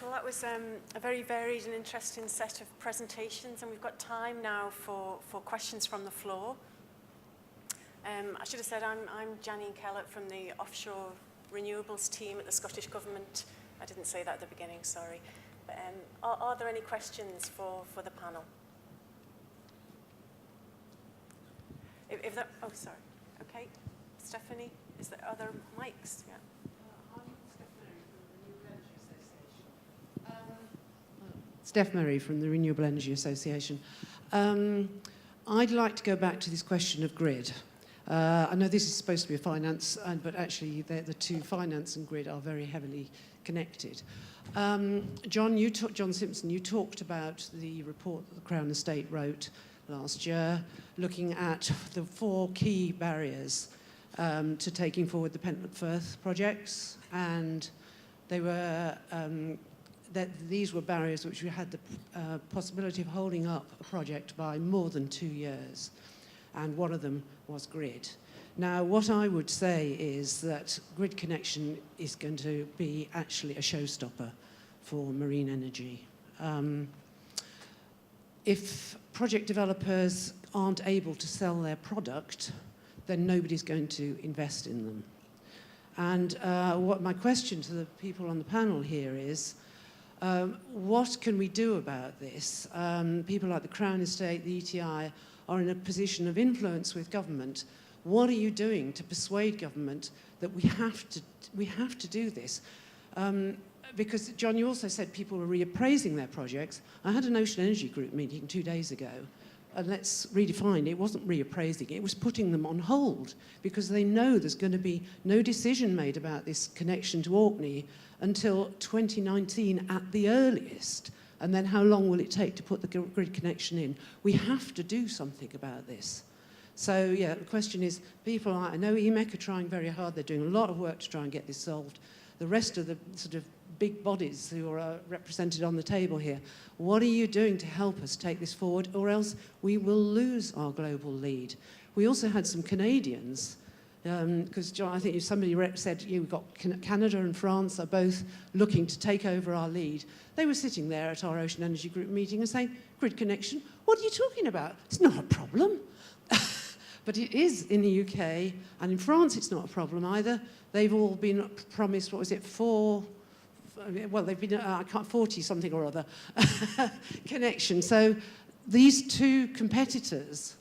Well, that was a very varied and interesting set of presentations, and we've got time now for questions from the floor. I should have said I'm Janine Kellett from the Offshore Renewables team at the Scottish Government. I didn't say that at the beginning, sorry. But, are there any questions for the panel? If there, oh, sorry. Okay. Stephanie, are there mics? Yeah. Steph Murray from the Renewable Energy Association. I'd like to go back to this question of grid. I know this is supposed to be a finance, but actually the two, finance and grid, are very heavily connected. John Simpson, you talked about the report that the Crown Estate wrote last year, looking at the 4 key barriers to taking forward the Pentland Firth projects, and they were these were barriers which we had the possibility of holding up a project by more than 2 years, and one of them was grid. Now, what I would say is that grid connection is going to be actually a showstopper for marine energy. If project developers aren't able to sell their product, then nobody's going to invest in them. And what my question to the people on the panel here is, what can we do about this? People like the Crown Estate, the ETI, are in a position of influence with government. What are you doing to persuade government that we have to do this? Because, John, you also said people were reappraising their projects. I had an Ocean Energy Group meeting 2 days ago, and let's redefine, it wasn't reappraising, it was putting them on hold, because they know there's going to be no decision made about this connection to Orkney until 2019 at the earliest. And then how long will it take to put the grid connection in? We have to do something about this. So, yeah, the question is, people, I know EMEC are trying very hard, they're doing a lot of work to try and get this solved. The rest of the sort of big bodies who are represented on the table here, what are you doing to help us take this forward, or else we will lose our global lead? We also had some Canadians, because John, I think somebody said, yeah, we've got Canada and France are both looking to take over our lead. They were sitting there at our Ocean Energy Group meeting and saying, grid connection, what are you talking about? It's not a problem. But it is in the UK, and in France it's not a problem either. They've all been promised, what was it, well, they've been, 40 something or other connection. So these two competitors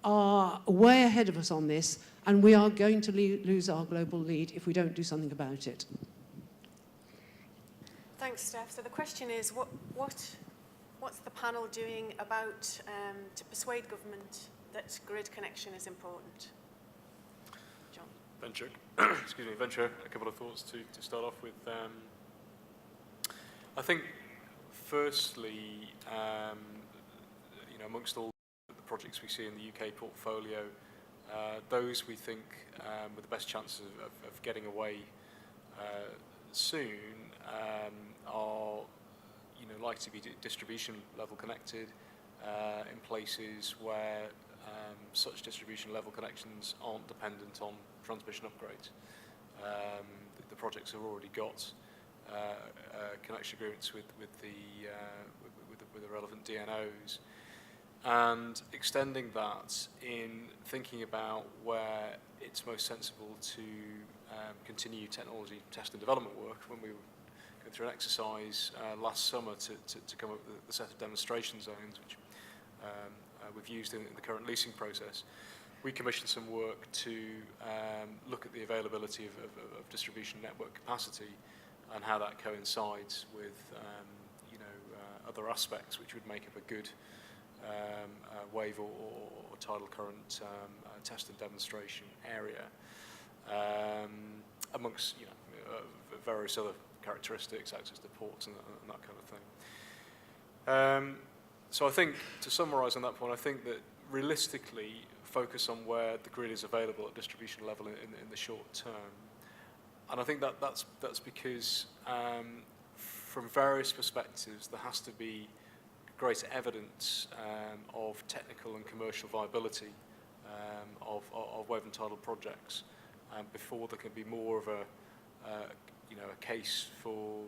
are way ahead of us on this, and we are going to lose our global lead if we don't do something about it. Thanks, Steph. So the question is, what's the panel doing about to persuade government that grid connection is important? John. Venture, excuse me, a couple of thoughts to start off with. I think, firstly, you know, amongst all the projects we see in the UK portfolio, those we think with the best chances of getting away soon are, you know, likely to be distribution level connected in places where such distribution level connections aren't dependent on transmission upgrades. The projects have already got connection agreements with the relevant DNOs, and extending that in thinking about where it's most sensible to continue technology test and development work. When we were going through an exercise last summer to come up with the set of demonstration zones, which we've used in the current leasing process, we commissioned some work to look at the availability of distribution network capacity and how that coincides with you know, other aspects which would make up a good wave or tidal current test and demonstration area, amongst, you know, various other characteristics, access to ports and that kind of thing. So I think, to summarise on that point, I think that realistically focus on where the grid is available at distribution level in the short term. And I think that's because from various perspectives there has to be greater evidence of technical and commercial viability of wave and tidal projects before there can be more of a you know, a case for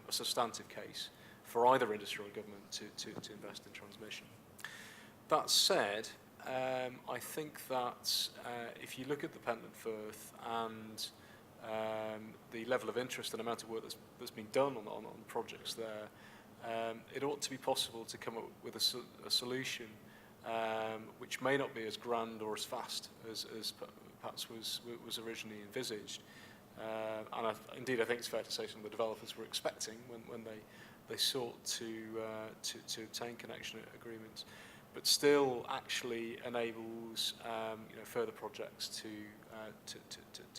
a substantive case for either industry or government to invest in transmission. That said, I think that if you look at the Pentland Firth and the level of interest and amount of work that's been done on the projects there, it ought to be possible to come up with a solution which may not be as grand or as fast as perhaps was originally envisaged. And indeed, I think it's fair to say some of the developers were expecting when they sought to obtain connection agreements, but still actually enables you know, further projects to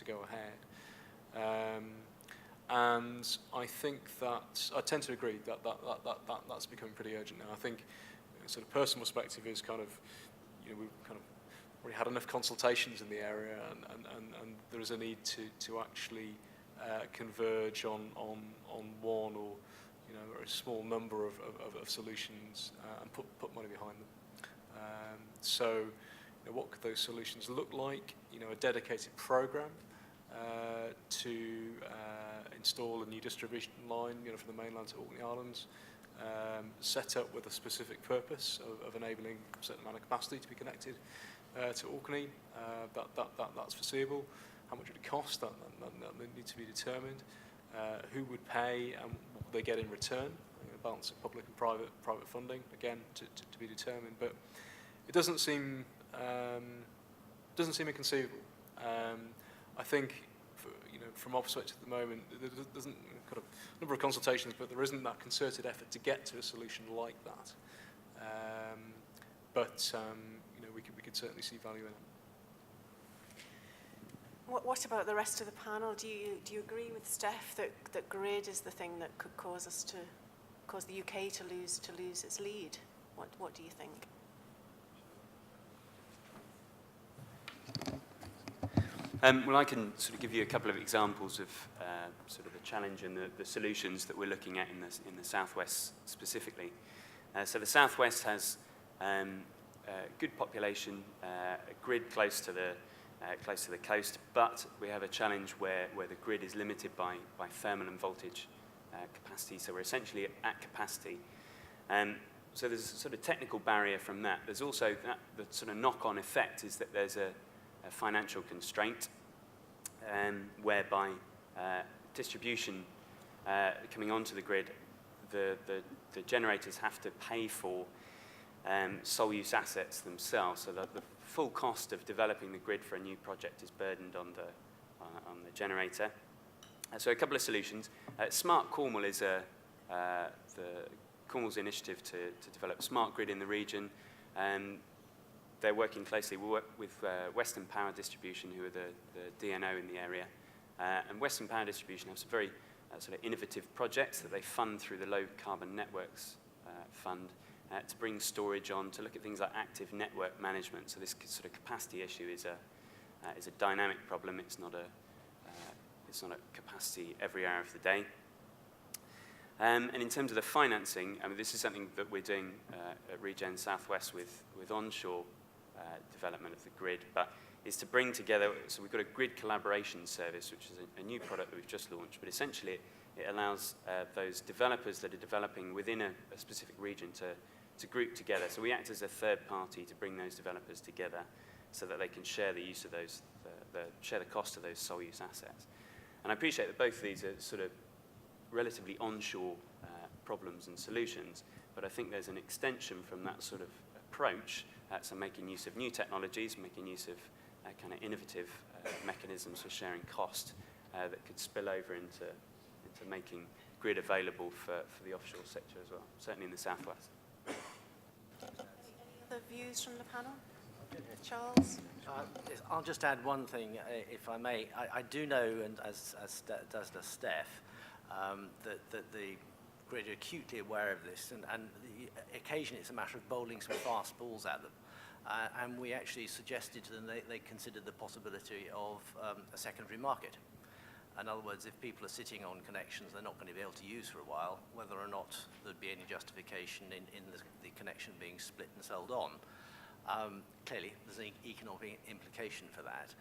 go ahead. And I think that I tend to agree that's becoming pretty urgent now. I think sort of personal perspective is kind of, you know, we've kind of already had enough consultations in the area, and there is a need to actually converge on one or, you know, a small number of solutions and put money behind them. So, you know, what could those solutions look like? You know, a dedicated program to install a new distribution line, you know, from the mainland to Orkney Islands, set up with a specific purpose of enabling a certain amount of capacity to be connected to Orkney. That's foreseeable. How much would it cost? That needs to be determined. Who would pay and what would they get in return? A balance of public and private funding, again, to be determined. But it doesn't seem inconceivable. I think, you know, from our perspective at the moment, there isn't kind of a number of consultations, but there isn't that concerted effort to get to a solution like that. You know, we could certainly see value in it. What about the rest of the panel? Do you agree with Steph that grid is the thing that could cause the UK to lose its lead? What do you think? Well, I can sort of give you a couple of examples of sort of the challenge and the solutions that we're looking at in the southwest specifically. So the southwest has a good population, a grid close to the coast, but we have a challenge where the grid is limited by thermal and voltage capacity. So we're essentially at capacity. So there's a sort of technical barrier from that. There's also the sort of knock-on effect is that there's a financial constraint whereby distribution coming onto the grid, the generators have to pay for sole use assets themselves, so that the full cost of developing the grid for a new project is burdened on the generator. So a couple of solutions. Smart Cornwall is the Cornwall's initiative to develop smart grid in the region. They're working closely. We work with Western Power Distribution, who are the DNO in the area. And Western Power Distribution have some very sort of innovative projects that they fund through the Low Carbon Networks Fund to bring storage on, to look at things like active network management. So this sort of capacity issue is a dynamic problem. It's not a capacity every hour of the day. And in terms of the financing, I mean, this is something that we're doing at Regen Southwest with onshore development of the grid, but is to bring together, so we've got a grid collaboration service, which is a new product that we've just launched, but essentially it allows those developers that are developing within a specific region to group together. So we act as a third party to bring those developers together so that they can share the use of those, share the cost of those sole use assets. And I appreciate that both of these are sort of relatively onshore problems and solutions, but I think there's an extension from that sort of approach, so making use of new technologies, making use of kind of innovative mechanisms for sharing cost that could spill over into making grid available for the offshore sector as well, certainly in the southwest. Any other views from the panel? Charles? I'll just add one thing, if I may. I do know, and as does Steph, that the grid are acutely aware of this, and occasionally it's a matter of bowling some fast balls at them. And we actually suggested to them they considered the possibility of a secondary market. In other words, if people are sitting on connections they're not going to be able to use for a while, whether or not there'd be any justification in the connection being split and sold on. Clearly, there's an economic implication for that.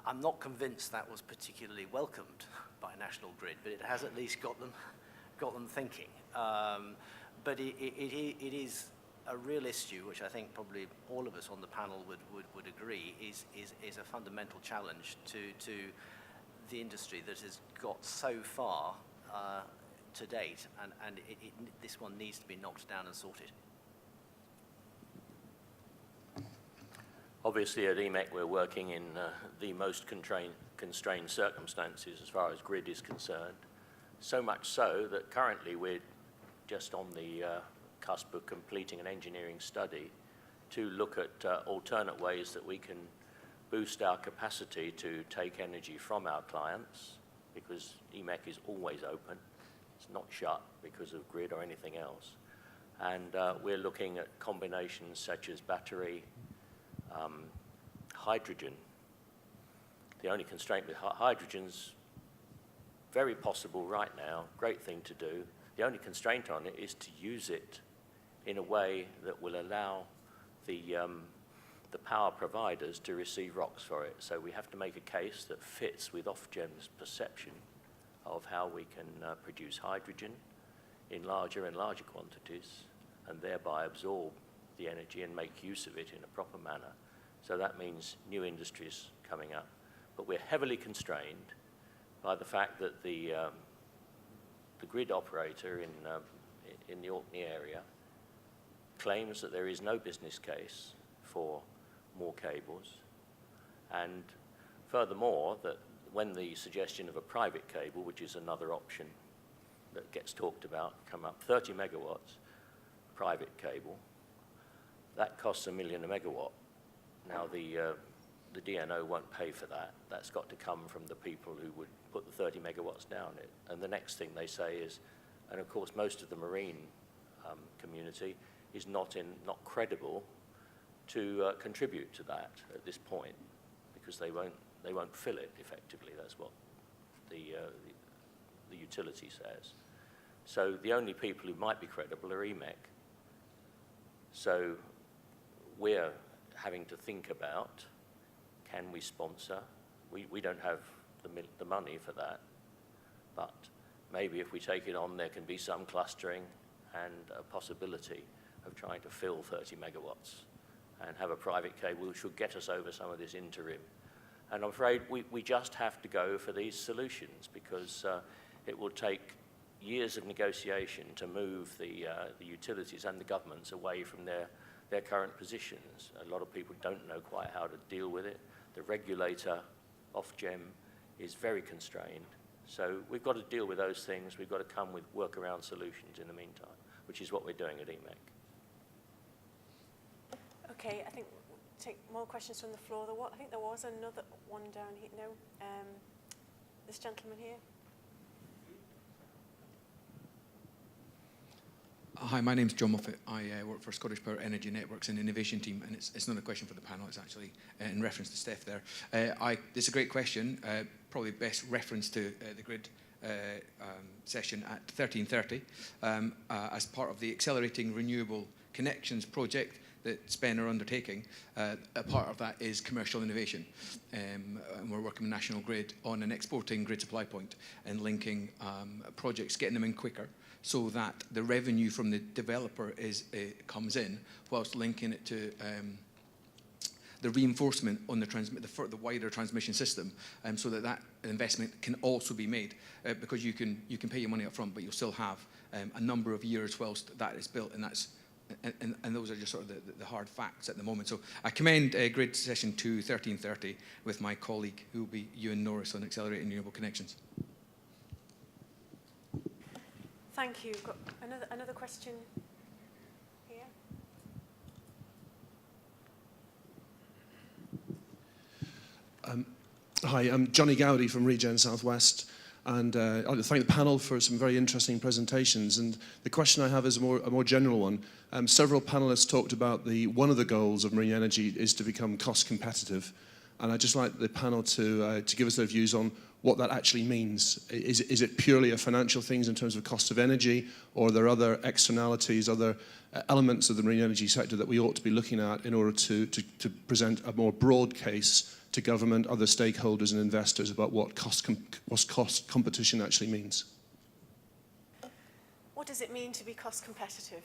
I'm not convinced that was particularly welcomed by National Grid, but it has at least got them thinking. But it is a real issue, which I think probably all of us on the panel would agree is a fundamental challenge to the industry that has got so far to date, and this one needs to be knocked down and sorted. Obviously at EMEC we're working in the most constrained circumstances as far as grid is concerned. So much so that currently we're just on the cusp of completing an engineering study to look at alternate ways that we can boost our capacity to take energy from our clients, because EMEC is always open. It's not shut because of grid or anything else. And we're looking at combinations such as battery, hydrogen. The only constraint with hydrogen's very possible right now, great thing to do. The only constraint on it is to use it in a way that will allow the power providers to receive ROCs for it. So we have to make a case that fits with Ofgem's perception of how we can produce hydrogen in larger and larger quantities and thereby absorb the energy and make use of it in a proper manner. So that means new industries coming up. But we're heavily constrained by the fact that the grid operator in the Orkney area claims that there is no business case for more cables, and furthermore that when the suggestion of a private cable, which is another option that gets talked about, come up, 30 megawatts, private cable, that costs $1 million a megawatt. Now the DNO won't pay for that. That's got to come from the people who would put the 30 megawatts down it. And the next thing they say is, and of course most of the marine community is not credible to contribute to that at this point, because they won't fill it effectively. That's what the utility says. So the only people who might be credible are EMEC. So we're having to think about, can we sponsor? We don't have the money for that, but maybe if we take it on, there can be some clustering and a possibility of trying to fill 30 megawatts and have a private cable which should get us over some of this interim. And I'm afraid we just have to go for these solutions, because it will take years of negotiation to move the utilities and the governments away from their current positions. A lot of people don't know quite how to deal with it. The regulator, Ofgem, is very constrained. So we've got to deal with those things. We've got to come with workaround solutions in the meantime, which is what we're doing at EMEC. Okay, I think we'll take more questions from the floor. I think there was another one down here. No, this gentleman here. Hi, my name's John Moffat. I work for Scottish Power Energy Networks and Innovation Team, and it's not a question for the panel, it's actually in reference to Steph there. It's a great question, probably best reference to the grid session at 13:30 as part of the Accelerating Renewable Connections project that SPEN are undertaking. A part of that is commercial innovation, and we're working with National Grid on an exporting grid supply point and linking projects, getting them in quicker, so that the revenue from the developer comes in, whilst linking it to the reinforcement on the wider transmission system, so that investment can also be made, because you can pay your money up front, but you'll still have a number of years whilst that is built, and those are just sort of the hard facts at the moment. So I commend Grid Session 2, 13:30, with my colleague, who will be Ewan Norris, on Accelerating Renewable Connections. Thank you. We've got another question here. Hi, I'm Johnny Gowdy from Regen Southwest, and I'd like to thank the panel for some very interesting presentations. And the question I have is a more general one. Several panelists talked about one of the goals of marine energy is to become cost competitive, and I'd just like the panel to give us their views on what that actually means. Is it purely a financial thing in terms of cost of energy, or are there other externalities, other elements of the marine energy sector that we ought to be looking at in order to present a more broad case to government, other stakeholders and investors about what cost competition actually means? What does it mean to be cost competitive?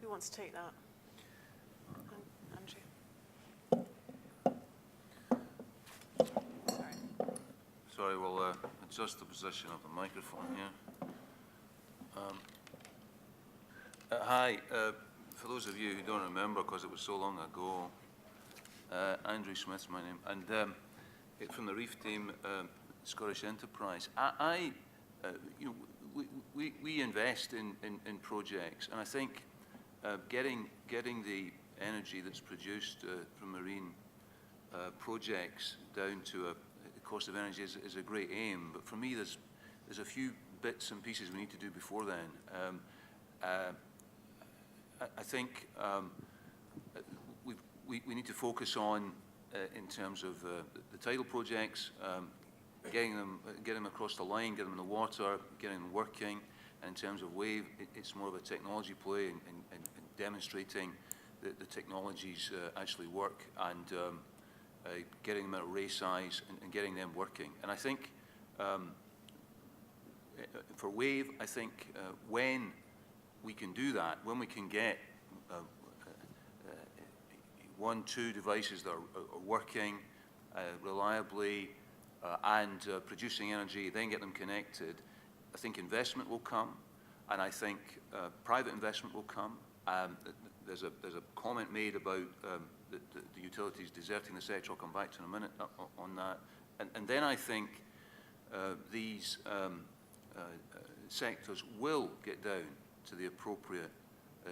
Who wants to take that? Andrew. Sorry, we'll adjust the position of the microphone here. Hi, for those of you who don't remember, because it was so long ago, Andrew Smith's my name, and from the Reef team, Scottish Enterprise. You know, we invest in projects, and I think getting the energy that's produced from marine projects down to a cost of energy is a great aim. But for me, there's a few bits and pieces we need to do before then. I think we need to focus on, in terms of the tidal projects, getting them across the line, getting them in the water, getting them working. And in terms of wave, it's more of a technology play and demonstrating that the technologies actually work, and getting them at array size and getting them working. And I think for wave, I think when we can do that, when we can get 1, 2 devices that are working reliably and producing energy, then get them connected, I think investment will come, and I think private investment will come. There's a comment made about the utilities deserting the sector. I'll come back to in a minute on that. And then I think these sectors will get down to the appropriate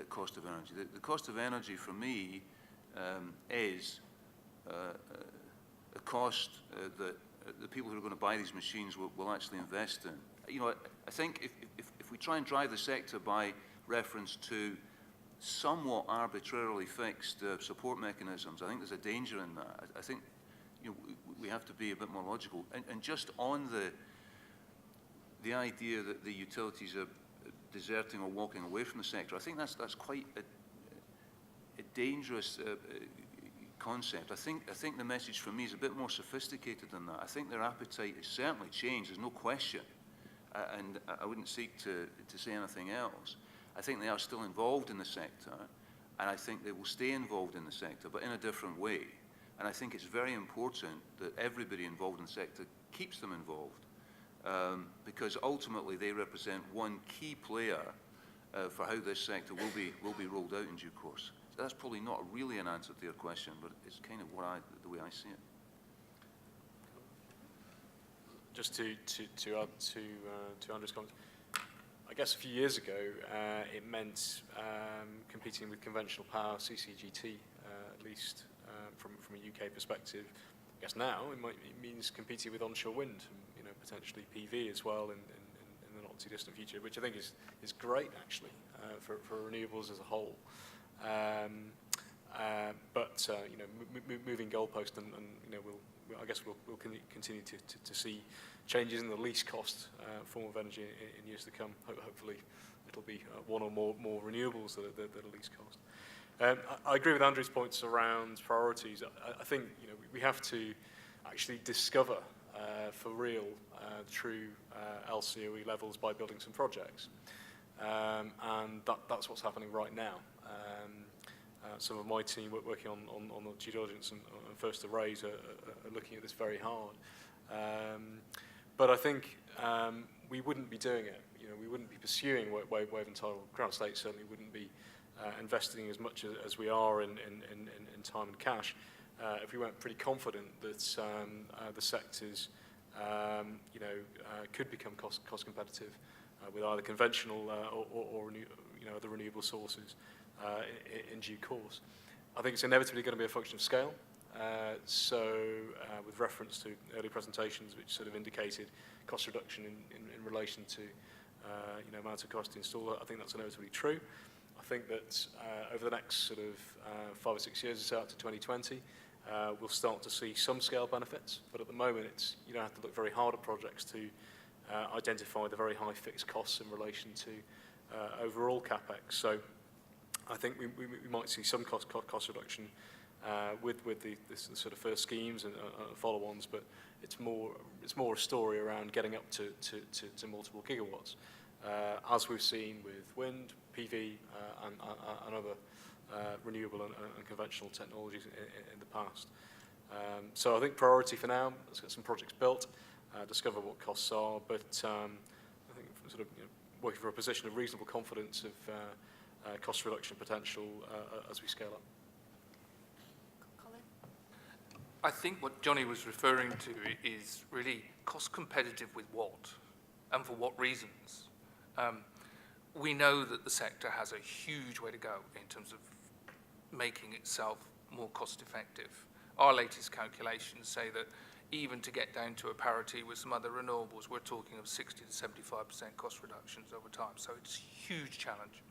cost of energy. The cost of energy for me is a cost that the people who are going to buy these machines will actually invest in. You know, I think if we try and drive the sector by reference to somewhat arbitrarily fixed support mechanisms, I think there's a danger in that. I think, you know, we have to be a bit more logical. And just on the idea that the utilities are deserting or walking away from the sector, I think that's quite a dangerous concept. I think the message for me is a bit more sophisticated than that. I think their appetite has certainly changed, there's no question, and I wouldn't seek to say anything else. I think they are still involved in the sector, and I think they will stay involved in the sector, but in a different way. And I think it's very important that everybody involved in the sector keeps them involved, because ultimately they represent one key player for how this sector will be rolled out in due course. So that's probably not really an answer to your question, but it's kind of the way I see it. Just to add to Andrew's comments, I guess a few years ago it meant competing with conventional power, CCGT, at least from a UK perspective. I guess now it means competing with onshore wind, and, you know, potentially PV as well in the not too distant future, which I think is great actually for renewables as a whole. But you know, moving goalpost, and you know, I guess we'll continue to see changes in the least cost form of energy in years to come. Hopefully, it'll be one or more renewables that are least cost. I agree with Andrew's points around priorities. I think, you know, we have to actually discover for real true LCOE levels by building some projects, and that's what's happening right now. Some of my team working on the due diligence and first arrays are looking at this very hard. But I think we wouldn't be doing it. You know, we wouldn't be pursuing wave and tidal. Crown Estate certainly wouldn't be investing as much as we are in time and cash if we weren't pretty confident that the sectors, you know, could become cost competitive with either conventional or you know, other renewable sources in due course. I think it's inevitably going to be a function of scale. So with reference to early presentations which sort of indicated cost reduction in relation to you know, amount of cost to install, I think that's inevitably true. I think that over the next sort of 5 or 6 years or so, out to 2020, we'll start to see some scale benefits, but at the moment you don't have to look very hard at projects to identify the very high fixed costs in relation to overall capex. So I think we might see some cost reduction with the sort of first schemes and follow-ons, but it's more a story around getting up to multiple gigawatts, as we've seen with wind, PV, and other renewable and conventional technologies in the past. So I think priority for now, let's get some projects built, discover what costs are, but I think sort of working from a position of reasonable confidence of cost reduction potential as we scale up. Colin? I think what Johnny was referring to is really cost competitive with what and for what reasons. We know that the sector has a huge way to go in terms of making itself more cost effective. Our latest calculations say that even to get down to a parity with some other renewables, we're talking of 60 to 75% cost reductions over time. So it's a huge challenge.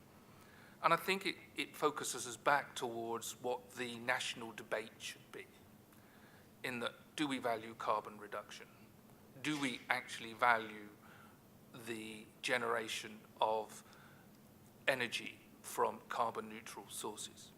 And I think it focuses us back towards what the national debate should be, in that, do we value carbon reduction? Do we actually value the generation of energy from carbon neutral sources?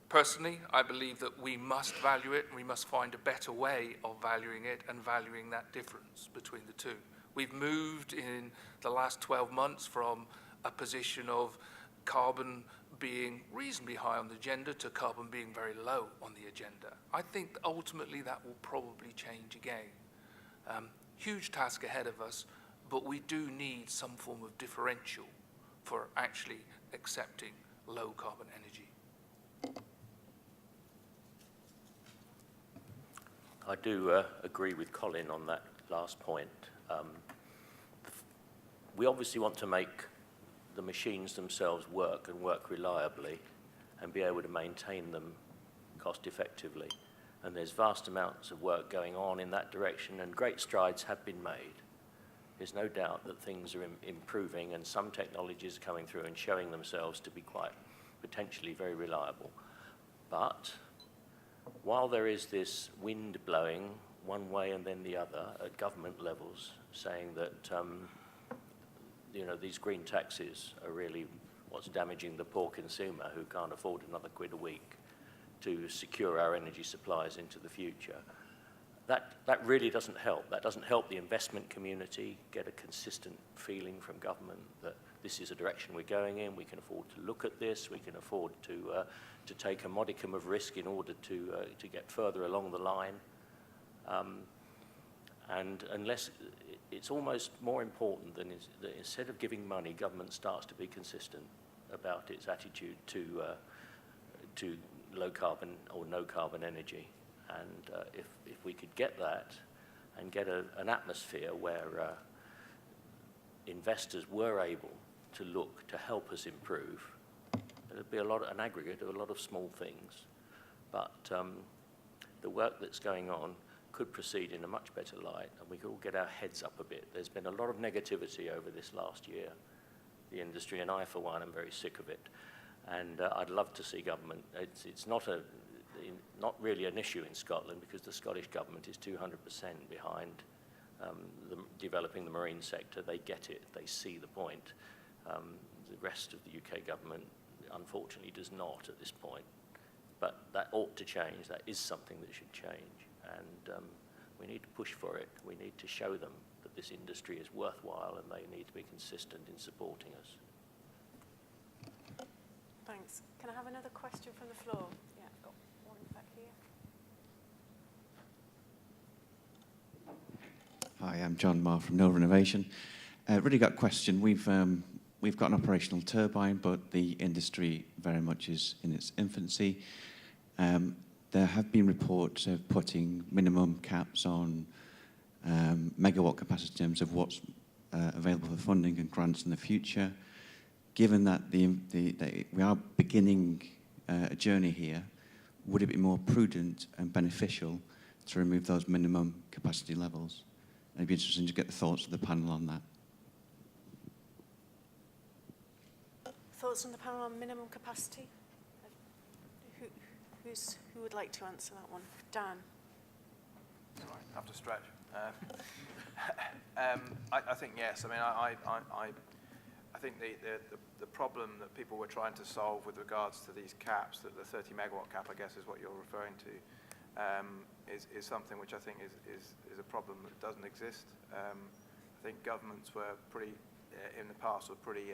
Personally, I believe that we must value it, and we must find a better way of valuing it and valuing that difference between the two. We've moved in the last 12 months from a position of carbon being reasonably high on the agenda to carbon being very low on the agenda. I think that ultimately that will probably change again. Huge task ahead of us, but we do need some form of differential for actually accepting low carbon energy. I do agree with Colin on that last point. We obviously want to make the machines themselves work and work reliably and be able to maintain them cost effectively. And there's vast amounts of work going on in that direction, and great strides have been made. There's no doubt that things are improving, and some technologies are coming through and showing themselves to be quite potentially very reliable. But while there is this wind blowing one way and then the other at government levels, saying that these green taxes are really what's damaging the poor consumer who can't afford another £1 a week to secure our energy supplies into the future, that really doesn't help. That doesn't help the investment community get a consistent feeling from government that this is a direction we're going in. We can afford to look at this. We can afford to take a modicum of risk in order to get further along the line. And unless it's almost more important than that instead of giving money, government starts to be consistent about its attitude to low carbon or no carbon energy. And if we could get that and get an atmosphere where investors were able to look to help us improve, there'd be an aggregate of a lot of small things. But the work that's going on could proceed in a much better light, and we could all get our heads up a bit. There's been a lot of negativity over this last year. The industry, and I for one, am very sick of it. And I'd love to see government. It's not really an issue in Scotland because the Scottish government is 200% behind developing the marine sector. They get it. They see the point. The rest of the UK government, unfortunately, does not at this point. But that ought to change. That is something that should change. And we need to push for it. We need to show them that this industry is worthwhile, and they need to be consistent in supporting us. Thanks. Can I have another question from the floor? Yeah, I've got one back here. Hi, I'm John Marr from Nova Innovation. Really got a question. We've got an operational turbine, but the industry very much is in its infancy. There have been reports of putting minimum caps on megawatt capacity in terms of what's available for funding and grants in the future. Given that we are beginning a journey here, would it be more prudent and beneficial to remove those minimum capacity levels? It'd be interesting to get the thoughts of the panel on that. Thoughts on the panel on minimum capacity? Who would like to answer that one? Dan. Sorry, I have to stretch. I think yes. I mean, I I think the problem that people were trying to solve with regards to these caps, that the 30 megawatt cap, I guess, is what you're referring to, is something which I think is a problem that doesn't exist. I think governments were pretty, in the past, were pretty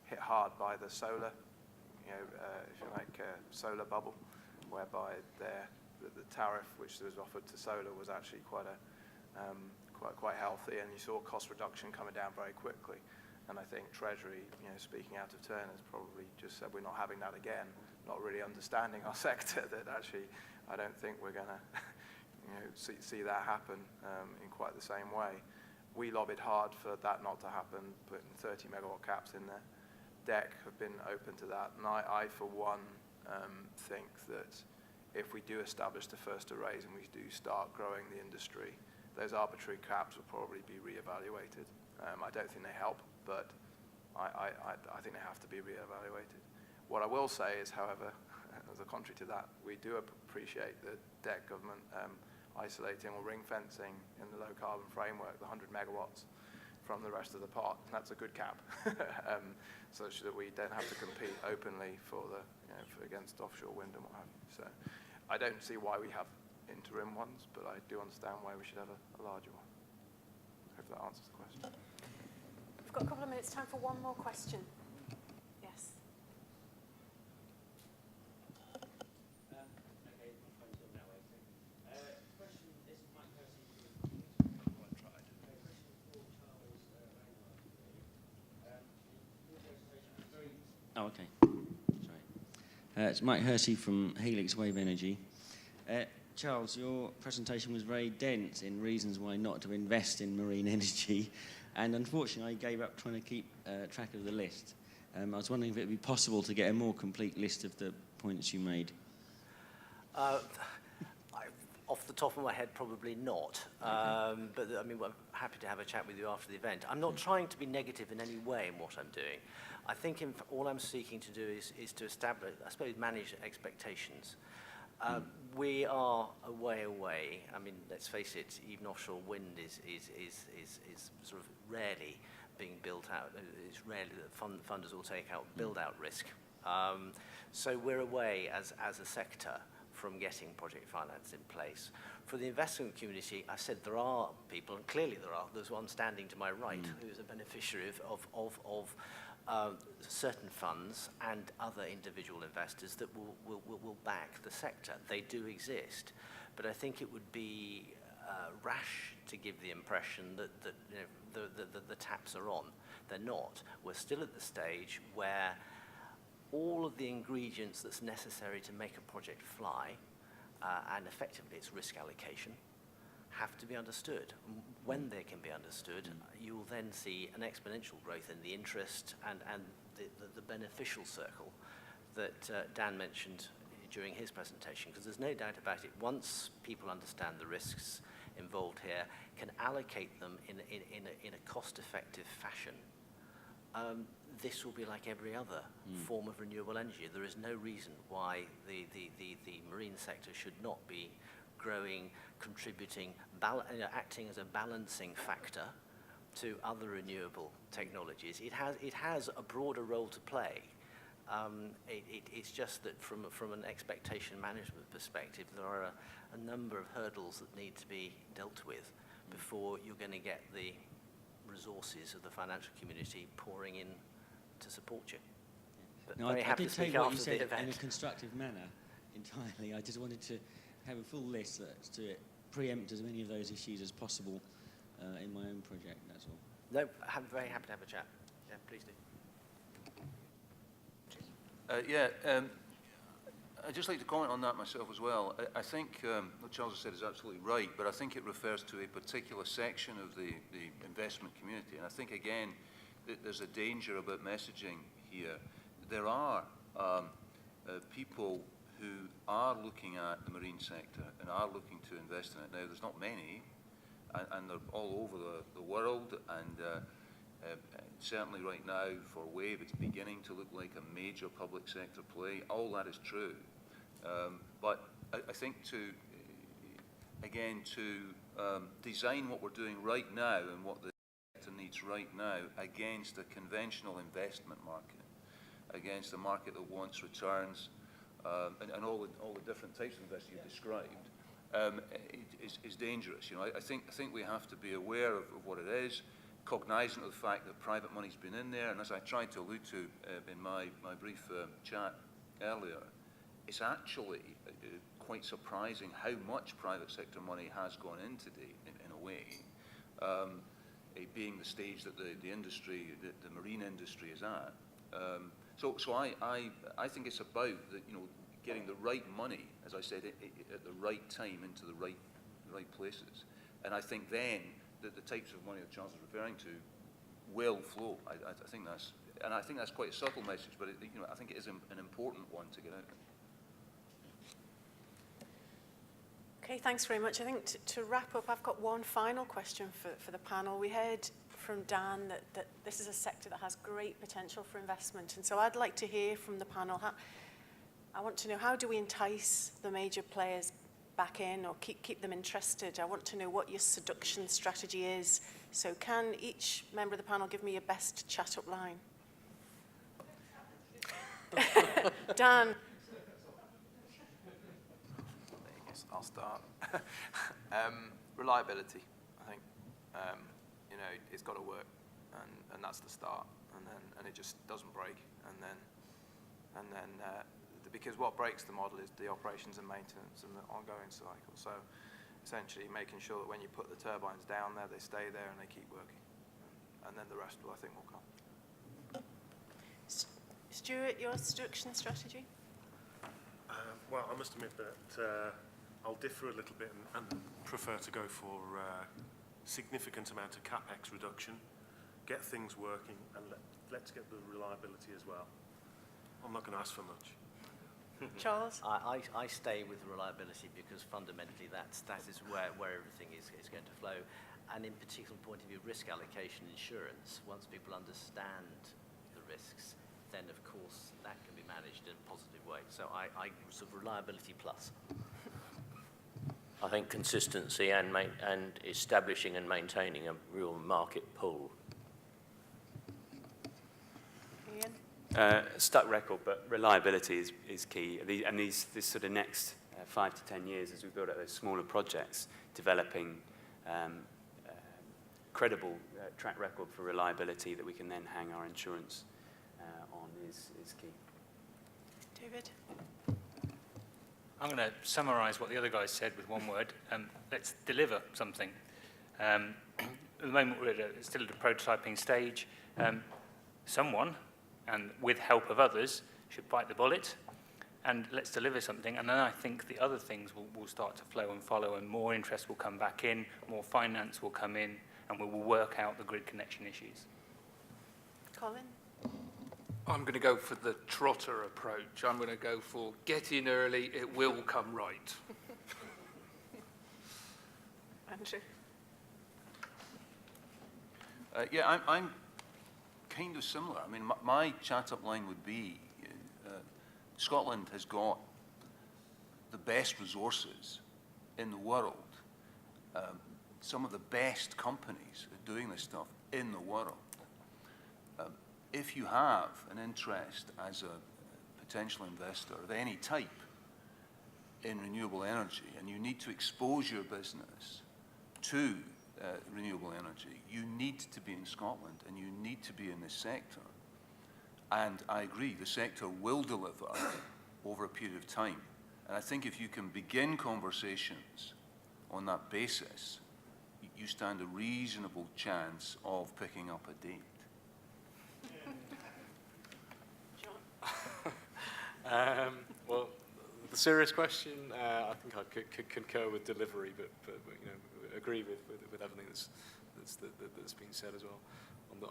hit hard by the solar, if you like, solar bubble, whereby the tariff which was offered to solar was actually quite healthy, and you saw cost reduction coming down very quickly. And I think Treasury, speaking out of turn, has probably just said we're not having that again, not really understanding our sector, that actually I don't think we're going to see that happen in quite the same way. We lobbied hard for that not to happen, putting 30 megawatt caps in there. DEC have been open to that, and I for one, think that if we do establish the first arrays and we do start growing the industry, those arbitrary caps will probably be reevaluated. I don't think they help, but I think they have to be reevaluated. What I will say is, however, as a contrary to that, we do appreciate the DEC government isolating or ring fencing in the low carbon framework, the 100 megawatts from the rest of the pot. That's a good cap, such that we don't have to compete openly for against offshore wind and what have you. So I don't see why we have interim ones, but I do understand why we should have a larger one. I hope that answers the question. We've got a couple of minutes time for one more question. Yes. Oh, okay. Sorry. It's Mike Hersey from Helix Wave Energy. Charles, your presentation was very dense in reasons why not to invest in marine energy, and unfortunately I gave up trying to keep track of the list. I was wondering if it would be possible to get a more complete list of the points you made. Off the top of my head, probably not. Okay. But I mean, I'm happy to have a chat with you after the event. I'm not trying to be negative in any way in what I'm doing. I think all I'm seeking to do is to establish, I suppose, manage expectations. We are a way away. I mean, let's face it, even offshore wind is sort of rarely being built out. It's rarely that funders will take out build-out risk. So we're away as a sector from getting project finance in place. For the investment community, I said there are people, and clearly there's one standing to my right who's a beneficiary of certain funds and other individual investors that will back the sector. They do exist, but I think it would be rash to give the impression that the taps are on. They're not. We're still at the stage where all of the ingredients that's necessary to make a project fly, and effectively its risk allocation, have to be understood. When they can be understood, you will then see an exponential growth in the interest and the beneficial circle that Dan mentioned during his presentation, because there's no doubt about it, once people understand the risks involved here, can allocate them in a cost-effective fashion, this will be like every other form of renewable energy. There is no reason why the marine sector should not be growing, contributing, acting as a balancing factor to other renewable technologies. It has a broader role to play. It's just that from an expectation management perspective, there are a number of hurdles that need to be dealt with before you're going to get the resources of the financial community pouring in to support you. But no, I did take what you said in a constructive manner entirely. I just wanted to have a full list to preempt as many of those issues as possible in my own project, that's all. No, I'm very happy to have a chat. Yeah, please do. I'd just like to comment on that myself as well. I think what Charles has said is absolutely right, but I think it refers to a particular section of the investment community. And I think, again, that there's a danger about messaging here. There are people who are looking at the marine sector and are looking to invest in it. Now, there's not many, and they're all over the world, and certainly right now for Wave, it's beginning to look like a major public sector play. All that is true. But I think to design what we're doing right now and what the sector needs needs right now against a conventional investment market, against a market that wants returns, and all the different types of investors you described, is dangerous. You know, I think we have to be aware of what it is, cognizant of the fact that private money's been in there, and as I tried to allude to in my brief chat earlier, it's actually quite surprising how much private sector money has gone in today, in a way, being the stage that the industry, the marine industry is at. So I think it's about getting the right money, as I said, at the right time into the right places, and I think then that the types of money that Charles is referring to will flow. I think that's quite a subtle message, but I think it is an important one to get out. Okay, thanks very much. I think to wrap up, I've got one final question for the panel. We heard from Dan that this is a sector that has great potential for investment, and so I'd like to hear from the panel. I want to know, how do we entice the major players back in or keep them interested? I want to know what your seduction strategy is. So can each member of the panel give me your best chat-up line? Dan. I'll start. Reliability, I think. It's got to work, and that's the start, and it just doesn't break, and then because what breaks the model is the operations and maintenance and the ongoing cycle. So essentially making sure that when you put the turbines down there, they stay there and they keep working, and then the rest, I think, will come. Stuart, your seduction strategy? Well, I must admit that I'll differ a little bit and prefer to go for significant amount of capex reduction, get things working, and let's get the reliability as well. I'm not going to ask for much. Charles? I stay with reliability because fundamentally that is where everything is going to flow. And in particular point of view, risk allocation insurance, once people understand the risks, then of course that can be managed in a positive way. So I sort of reliability plus. I think consistency and establishing and maintaining a real market pull. Ian? Stuck record, but reliability is key. This sort of next 5 to 10 years, as we build out those smaller projects, developing credible track record for reliability that we can then hang our insurance on is key. David? I'm going to summarise what the other guys said with one word. Let's deliver something. At the moment, we're still at a prototyping stage. Someone, and with help of others, should bite the bullet, and let's deliver something. And then I think the other things will start to flow and follow, and more interest will come back in, more finance will come in, and we will work out the grid connection issues. Colin? I'm going to go for the trotter approach. I'm going to go for get in early, it will come right. Andrew? Yeah, I'm kind of similar. I mean, my chat-up line would be, Scotland has got the best resources in the world. Some of the best companies are doing this stuff in the world. If you have an interest as a potential investor of any type in renewable energy, and you need to expose your business to renewable energy, you need to be in Scotland and you need to be in this sector. And I agree, the sector will deliver over a period of time. And I think if you can begin conversations on that basis, you stand a reasonable chance of picking up a date. Well, the serious question, I think I could concur with delivery, but agree with everything that's been said as well.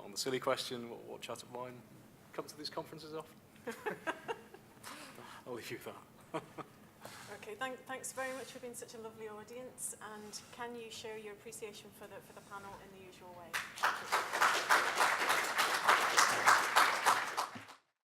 On the silly question, what chat-up line comes to these conferences often? I'll leave you with that. Okay, thanks very much for being such a lovely audience, and can you share your appreciation for the panel in the usual way?